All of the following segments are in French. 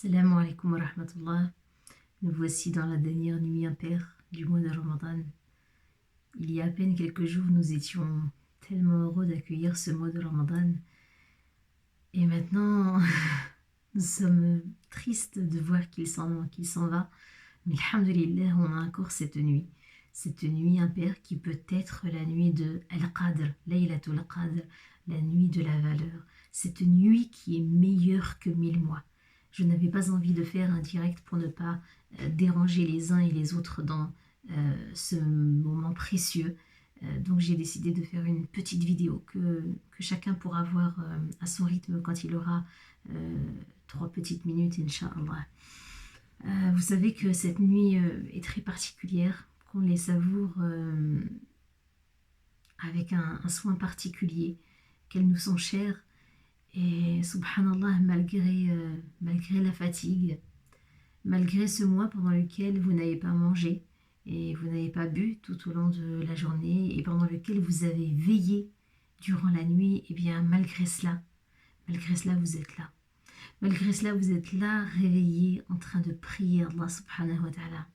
Salam alaikum wa rahmatullah. Nous voici dans la dernière nuit impaire du mois de Ramadan. Il y a à peine quelques jours, nous étions tellement heureux d'accueillir ce mois de Ramadan. Et maintenant, nous sommes tristes de voir qu'il s'en va. Mais alhamdulillah, on a encore cette nuit impaire qui peut être la nuit de Al-Qadr, Laylatul Qadr, la nuit de la valeur. Cette nuit qui est meilleure que 1000 mois. Je n'avais pas envie de faire un direct pour ne pas déranger les uns et les autres dans ce moment précieux. Donc j'ai décidé de faire une petite vidéo que chacun pourra voir à son rythme quand il aura 3 petites minutes, Inch'Allah. Vous savez que cette nuit est très particulière, qu'on les savoure avec un soin particulier, qu'elles nous sont chères. Et subhanallah, malgré la fatigue, malgré ce mois pendant lequel vous n'avez pas mangé et vous n'avez pas bu tout au long de la journée et pendant lequel vous avez veillé durant la nuit, et bien malgré cela vous êtes là. Malgré cela, vous êtes là, réveillés, en train de prier Allah subhanahu wa ta'ala,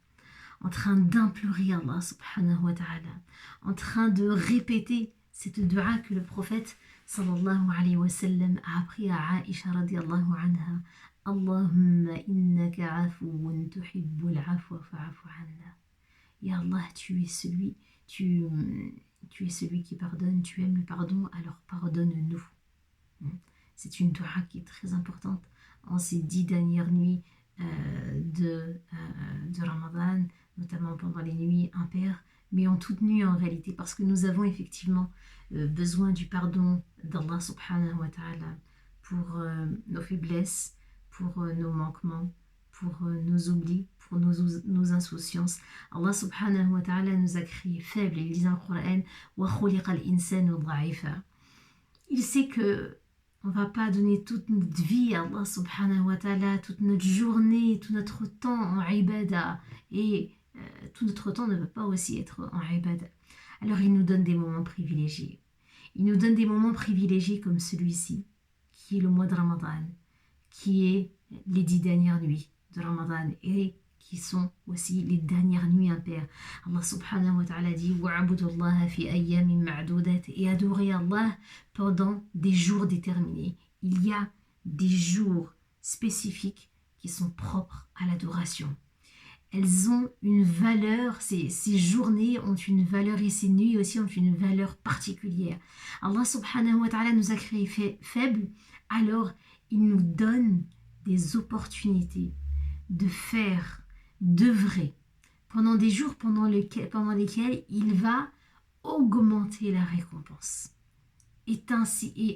en train d'implorer Allah subhanahu wa ta'ala, en train de répéter cette dua que le prophète sallallahu alayhi wa sallam a appris à Aïcha radiyallahu anha. Allahumma innaka afuun tuhibbul afwa fa'afu anna. Ya Allah, tu es celui qui pardonne, tu aimes le pardon, alors pardonne-nous. C'est une dua qui est très importante en ces 10 dernières nuits de Ramadan, notamment pendant les nuits impaires, mais en toute nuit en réalité, parce que nous avons effectivement besoin du pardon d'Allah subhanahu wa ta'ala pour nos faiblesses, pour nos manquements, pour nos oublis, pour nos insouciances. Allah subhanahu wa ta'ala nous a créés faibles. Il dit dans le Coran wa khuliqal insanu dha'ifa. Il sait que on ne va pas donner toute notre vie à Allah subhanahu wa ta'ala, toute notre journée, tout notre temps en ibada. Et tout notre temps ne peut pas aussi être en ibada. Alors il nous donne des moments privilégiés. Il nous donne des moments privilégiés comme celui-ci, qui est le mois de Ramadan, qui est les 10 dernières nuits de Ramadan et qui sont aussi les dernières nuits impaires. Allah subhanahu wa ta'ala dit wa'budullaha fi ayyamin ma'dudat, et adorer Allah pendant des jours déterminés. Il y a des jours spécifiques qui sont propres à l'adoration. Elles ont une valeur, ces journées ont une valeur et ces nuits aussi ont une valeur particulière. Allah subhanahu wa ta'ala nous a créés faibles, alors il nous donne des opportunités de faire, d'œuvrer pendant des jours pendant lesquels il va augmenter la récompense. Et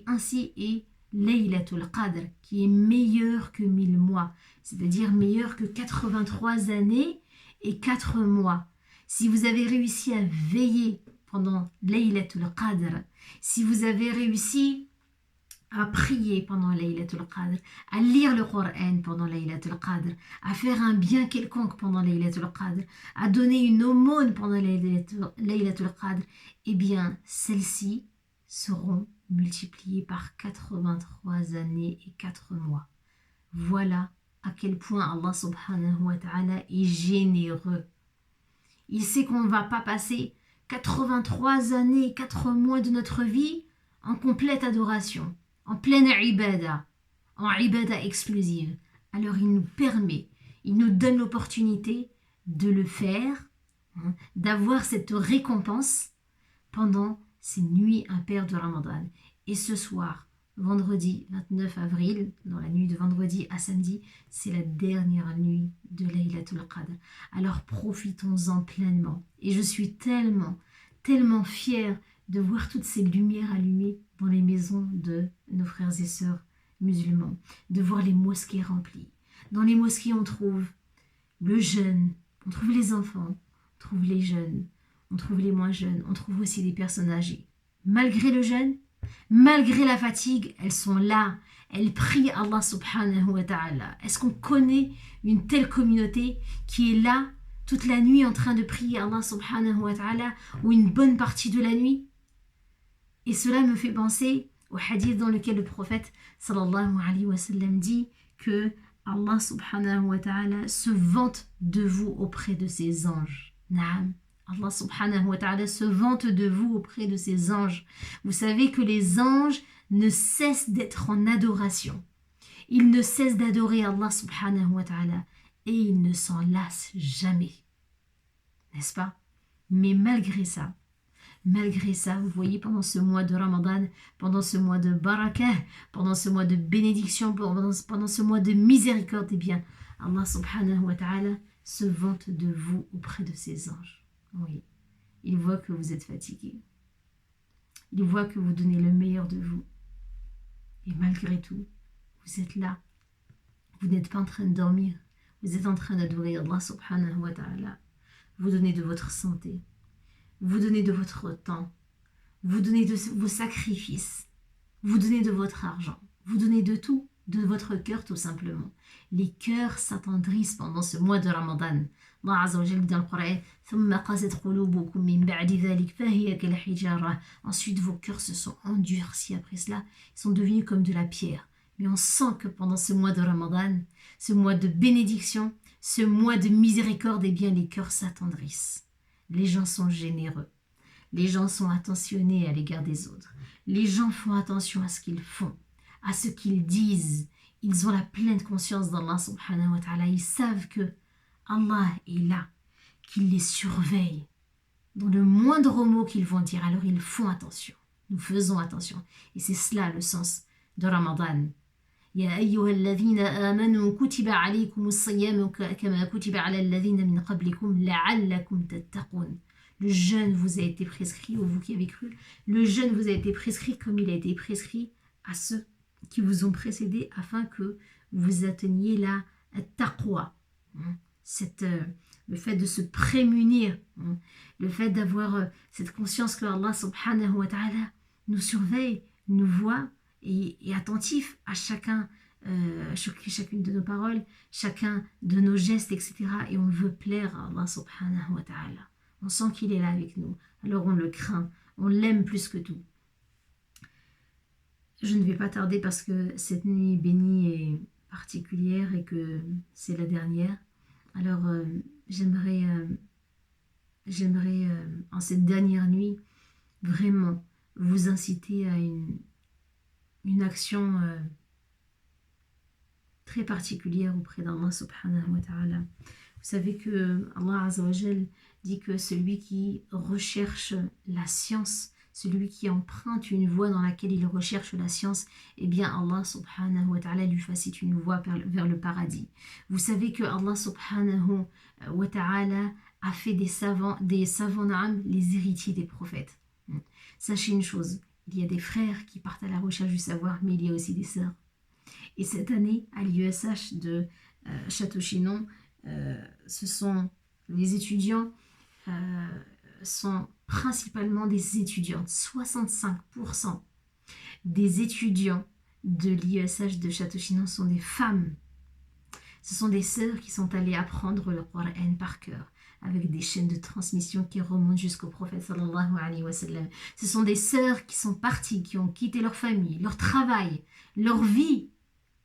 ainsi est Laylatul Qadr, qui est meilleur que 1000 mois, c'est-à-dire meilleur que 83 années et 4 mois. Si vous avez réussi à veiller pendant Laylatul Qadr, si vous avez réussi à prier pendant Laylatul Qadr, à lire le Coran pendant Laylatul Qadr, à faire un bien quelconque pendant Laylatul Qadr, à donner une aumône pendant Laylatul Qadr, eh bien, celles-ci seront multipliées par 83 années et 4 mois. Voilà à quel point Allah subhanahu wa ta'ala est généreux. Il sait qu'on ne va pas passer 83 années et 4 mois de notre vie en complète adoration, en pleine ibada, en ibada exclusive. Alors il nous permet, il nous donne l'opportunité de le faire, d'avoir cette récompense pendant ces nuits impaires de Ramadan. Et ce soir, vendredi 29 avril, dans la nuit de vendredi à samedi, c'est la dernière nuit de Laylatul Qadr. Alors profitons-en pleinement. Et je suis tellement fière de voir toutes ces lumières allumées dans les maisons de nos frères et sœurs musulmans, de voir les mosquées remplies. Dans les mosquées, on trouve le jeûne, on trouve les enfants, on trouve les jeunes, on trouve les moins jeunes, on trouve aussi des personnes âgées. Malgré le jeûne, malgré la fatigue, elles sont là, elles prient Allah subhanahu wa ta'ala. Est-ce qu'on connaît une telle communauté qui est là toute la nuit en train de prier Allah subhanahu wa ta'ala, ou une bonne partie de la nuit? Et cela me fait penser au hadith dans lequel le prophète sallallahu alayhi wa sallam dit que Allah subhanahu wa ta'ala se vante de vous auprès de ses anges. Naam. Allah subhanahu wa ta'ala se vante de vous auprès de ses anges. Vous savez que les anges ne cessent d'être en adoration. Ils ne cessent d'adorer Allah subhanahu wa ta'ala et ils ne s'en lassent jamais. N'est-ce pas? Mais malgré ça, vous voyez, pendant ce mois de Ramadan, pendant ce mois de barakah, pendant ce mois de bénédiction, pendant ce mois de miséricorde, eh bien, Allah subhanahu wa ta'ala se vante de vous auprès de ses anges. Oui, il voit que vous êtes fatigué. Il voit que vous donnez le meilleur de vous. Et malgré tout, vous êtes là. Vous n'êtes pas en train de dormir. Vous êtes en train d'adorer Allah subhanahu wa ta'ala. Vous donnez de votre santé. Vous donnez de votre temps, vous donnez de vos sacrifices, vous donnez de votre argent, vous donnez de tout, de votre cœur tout simplement. Les cœurs s'attendrissent pendant ce mois de Ramadan. Allah Azza wa Jalla dit dans le Coran, ensuite vos cœurs se sont endurcis après cela, ils sont devenus comme de la pierre. Mais on sent que pendant ce mois de Ramadan, ce mois de bénédiction, ce mois de miséricorde, eh bien les cœurs s'attendrissent. Les gens sont généreux. Les gens sont attentionnés à l'égard des autres. Les gens font attention à ce qu'ils font, à ce qu'ils disent. Ils ont la pleine conscience d'Allah subhanahu wa ta'ala. Ils savent que Allah est là, qu'il les surveille. Dans le moindre mot qu'ils vont dire, alors ils font attention. Nous faisons attention. Et c'est cela le sens de Ramadan. يا أيها الذين آمنوا كتب عليكم الصيام كما كتب على الذين من قبلكم لعلكم تتقون. Le jeûne vous a été prescrit, ou vous qui avez cru, le jeûne vous a été prescrit comme il a été prescrit à ceux qui vous ont précédés afin que vous atteigniez la taqwa. Le fait de se prémunir, le fait d'avoir cette conscience que Allah subhanahu wa ta'ala nous surveille, nous voit, et attentif à chacune de nos paroles, chacun de nos gestes, etc. Et on veut plaire à Allah subhanahu wa ta'ala. On sent qu'il est là avec nous. Alors on le craint, on l'aime plus que tout. Je ne vais pas tarder parce que cette nuit bénie est particulière et que c'est la dernière. Alors j'aimerais en cette dernière nuit vraiment vous inciter à une action très particulière auprès d'Allah subhanahu wa ta'ala. Vous savez que Allah Azza wa Jal dit que celui qui recherche la science, celui qui emprunte une voie dans laquelle il recherche la science, eh bien Allah subhanahu wa ta'ala lui facilite une voie vers le paradis. Vous savez que Allah subhanahu wa ta'ala a fait des savants les héritiers des prophètes. Sachez une chose, il y a des frères qui partent à la recherche du savoir, mais il y a aussi des sœurs. Et cette année, à l'IESH de Château-Chinon, ce sont les étudiants, sont principalement des étudiantes. 65% des étudiants de l'IESH de Château-Chinon sont des femmes. Ce sont des sœurs qui sont allées apprendre le Coran par cœur, avec des chaînes de transmission qui remontent jusqu'au prophète sallallahu alayhi wa sallam. Ce sont des sœurs qui sont parties, qui ont quitté leur famille, leur travail, leur vie,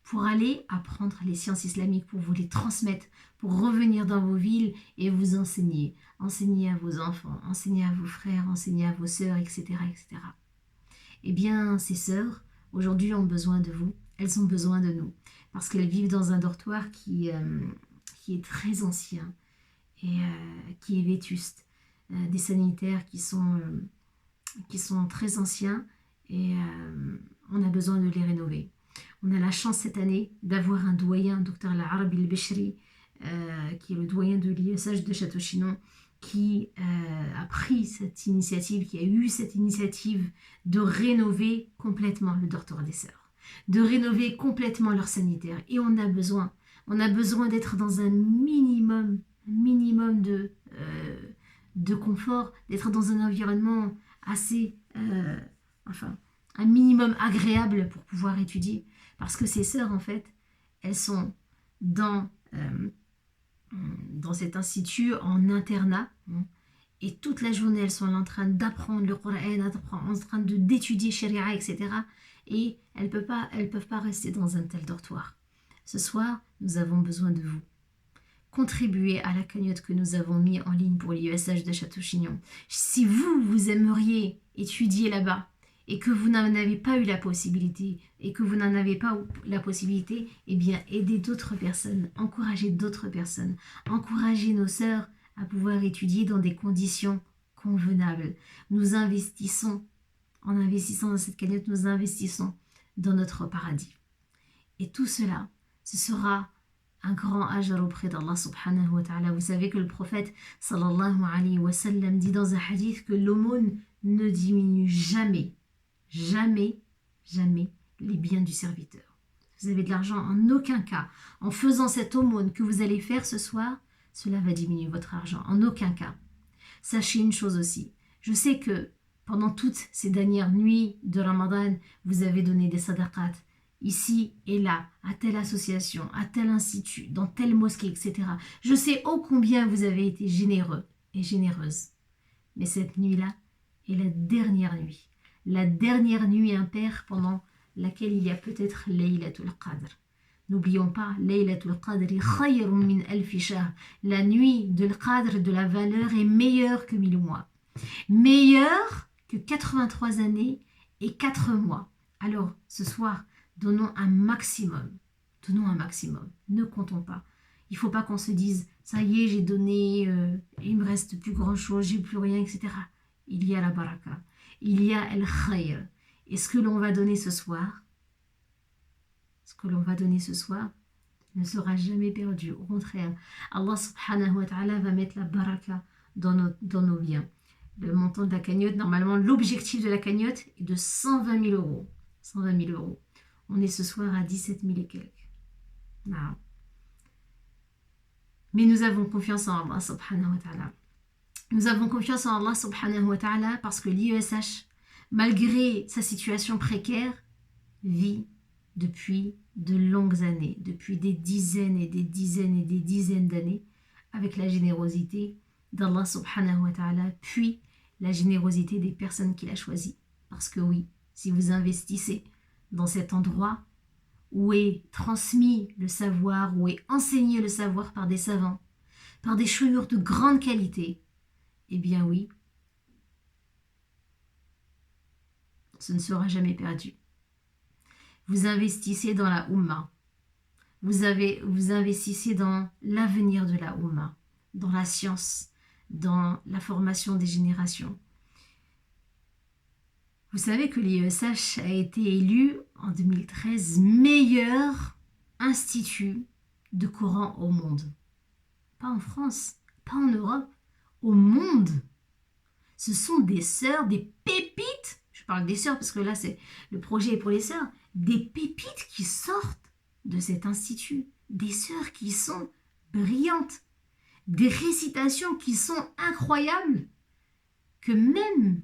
pour aller apprendre les sciences islamiques, pour vous les transmettre, pour revenir dans vos villes et vous enseigner. Enseigner à vos enfants, enseigner à vos frères, enseigner à vos sœurs, etc., etc. Eh bien, ces sœurs, aujourd'hui, ont besoin de vous. Elles ont besoin de nous. Parce qu'elles vivent dans un dortoir qui est très ancien et qui est vétuste. Des sanitaires qui sont très anciens et on a besoin de les rénover. On a la chance cette année d'avoir un doyen, Dr Al-Arabi Al-Beshri, qui est le doyen de l'IESH de Château-Chinon, qui a pris cette initiative, qui a eu cette initiative de rénover complètement le dortoir des sœurs, de rénover complètement leur sanitaire. Et on a besoin d'être dans un minimum de confort, d'être dans un environnement assez, un minimum agréable pour pouvoir étudier. Parce que ces sœurs, en fait, elles sont dans cet institut en internat, et toute la journée, elles sont en train d'apprendre le Coran, en train d'étudier Sharia, etc. Et elles peuvent pas rester dans un tel dortoir. Ce soir, nous avons besoin de vous. Contribuez à la cagnotte que nous avons mis en ligne pour l'IESH de Château-Chinon. Si vous aimeriez étudier là-bas et que vous n'en avez pas eu la possibilité, eh bien, aidez d'autres personnes, encouragez d'autres personnes, encouragez nos sœurs à pouvoir étudier dans des conditions convenables. Nous investissons, en investissant dans cette cagnotte, nous investissons dans notre paradis. Et tout cela, ce sera un grand ajr auprès d'Allah subhanahu wa ta'ala. Vous savez que le prophète sallallahu alayhi wa sallam dit dans un hadith que l'aumône ne diminue jamais, jamais, jamais les biens du serviteur. Vous avez de l'argent, en aucun cas, en faisant cette aumône que vous allez faire ce soir, cela va diminuer votre argent, en aucun cas. Sachez une chose aussi, je sais que pendant toutes ces dernières nuits de Ramadan, vous avez donné des sadaqat, ici et là, à telle association, à tel institut, dans telle mosquée, etc. Je sais ô combien vous avez été généreux et généreuses. Mais cette nuit-là est la dernière nuit impaire pendant laquelle il y a peut-être Laylatul Qadr. N'oublions pas, Laylatul Qadr khayrun min alfi shahr. La nuit de l'Qadr, de la valeur, est meilleure que 1000 mois. Meilleure que 83 années et 4 mois. Alors, ce soir, donnons un maximum. Ne comptons pas. Il ne faut pas qu'on se dise, ça y est, j'ai donné, il ne me reste plus grand-chose, j'ai plus rien, etc. Il y a la baraka. Il y a el khayr. Et ce que l'on va donner ce soir, ne sera jamais perdu. Au contraire, Allah subhanahu wa ta'ala va mettre la baraka dans nos biens. Le montant de la cagnotte, normalement, l'objectif de la cagnotte est de 120 000 euros. 120 000 euros. On est ce soir à 17 000 et quelques. Non. Mais nous avons confiance en Allah subhanahu wa ta'ala. Nous avons confiance en Allah subhanahu wa ta'ala parce que l'IESH, malgré sa situation précaire, vit depuis de longues années, depuis des dizaines et des dizaines et des dizaines d'années, avec la générosité d'Allah subhanahu wa ta'ala, puis la générosité des personnes qu'il a choisies. Parce que oui, si vous investissez dans cet endroit où est transmis le savoir, où est enseigné le savoir par des savants, par des chouïours de grande qualité, eh bien oui, ce ne sera jamais perdu. Vous investissez dans la Oumma, vous investissez dans l'avenir de la Oumma, dans la science, dans la formation des générations. Vous savez que l'IESH a été élu en 2013 meilleur institut de Coran au monde. Pas en France, pas en Europe, au monde. Ce sont des sœurs, des pépites. Je parle des sœurs parce que là, le projet est pour les sœurs. Des pépites qui sortent de cet institut. Des sœurs qui sont brillantes. Des récitations qui sont incroyables. Que même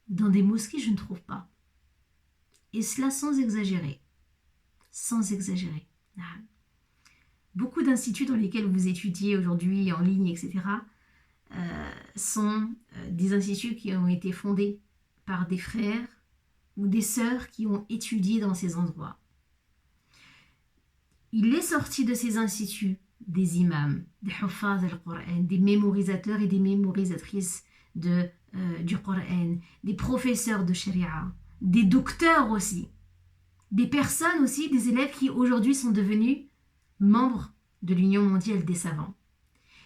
dans des mosquées, je ne trouve pas. Et cela sans exagérer. Sans exagérer. Beaucoup d'instituts dans lesquels vous étudiez aujourd'hui en ligne, etc., sont des instituts qui ont été fondés par des frères ou des sœurs qui ont étudié dans ces endroits. Il est sorti de ces instituts des imams, des huffaz al-Qur'an, des mémorisateurs et des mémorisatrices du Coran, des professeurs de sharia, des docteurs aussi, des personnes aussi, des élèves qui aujourd'hui sont devenus membres de l'Union mondiale des savants.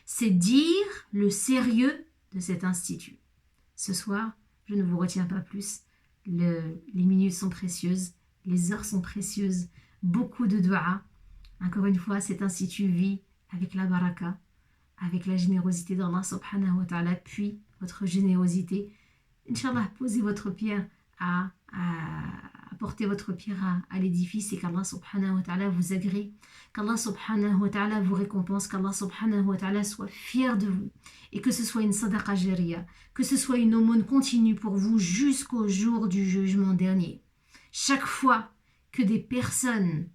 C'est dire le sérieux de cet institut. Ce soir, je ne vous retiens pas plus. Les minutes sont précieuses, les heures sont précieuses, beaucoup de dua. Encore une fois, cet institut vit avec la baraka, avec la générosité d'Allah subhanahu wa ta'ala, puis votre générosité. Inch'Allah, posez votre pierre apportez votre pierre à l'édifice et qu'Allah subhanahu wa ta'ala vous agrée, qu'Allah subhanahu wa ta'ala vous récompense, qu'Allah subhanahu wa ta'ala soit fier de vous et que ce soit une sadaqa jariya, que ce soit une aumône continue pour vous jusqu'au jour du jugement dernier. Chaque fois que des personnes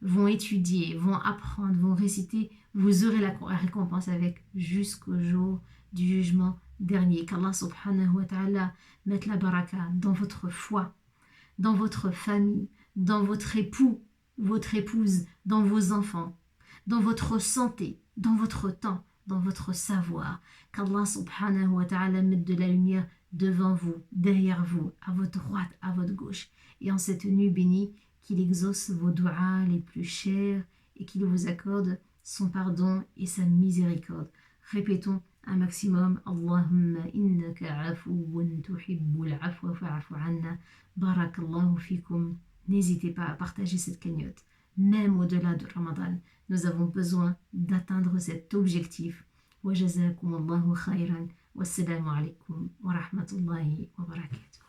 vont étudier, vont apprendre, vont réciter, vous aurez la récompense avec jusqu'au jour du jugement dernier. Qu'Allah subhanahu wa ta'ala mette la baraka dans votre foi, dans votre famille, dans votre époux, votre épouse, dans vos enfants, dans votre santé, dans votre temps, dans votre savoir. Qu'Allah subhanahu wa ta'ala mette de la lumière devant vous, derrière vous, à votre droite, à votre gauche. Et en cette nuit bénie, qu'il exauce vos du'as les plus chers et qu'il vous accorde son pardon et sa miséricorde. Répétons un maximum. Allahumma innaka afuwun tuhibbul afwa fa'fu anna. Barakallahu fikum. N'hésitez pas à partager cette cagnotte. Même au-delà de Ramadan, nous avons besoin d'atteindre cet objectif. Wa jazakum Allahu khayran. Wassalamu alaikum wa rahmatullahi wa barakatuh.